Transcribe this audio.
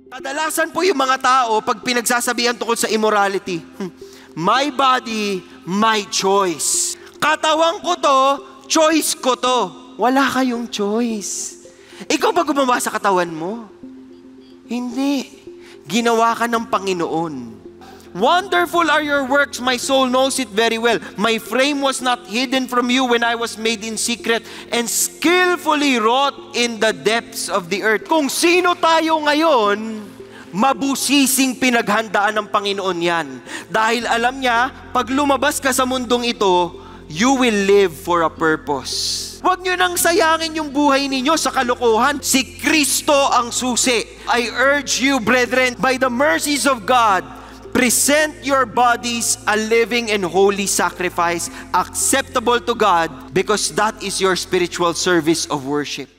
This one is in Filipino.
Kadalasan po yung mga tao, pag pinagsasabihan tungkol sa immorality, my body, my choice. Katawan ko to, choice ko to. Wala kayong choice. Ikaw ba gumawa sa katawan mo? Hindi. Ginawa ka ng Panginoon. Wonderful are your works, my soul knows it very well. My frame was not hidden from you when I was made in secret and skillfully wrought in the depths of the earth. Kung sino tayo ngayon, mabusising pinaghandaan ng Panginoon yan. Dahil alam niya, pag lumabas ka sa mundong ito, you will live for a purpose. Huwag nyo nang sayangin yung buhay ninyo sa kalokohan. Si Kristo ang susi. I urge you, brethren, by the mercies of God, present your bodies a living and holy sacrifice acceptable to God, because that is your spiritual service of worship.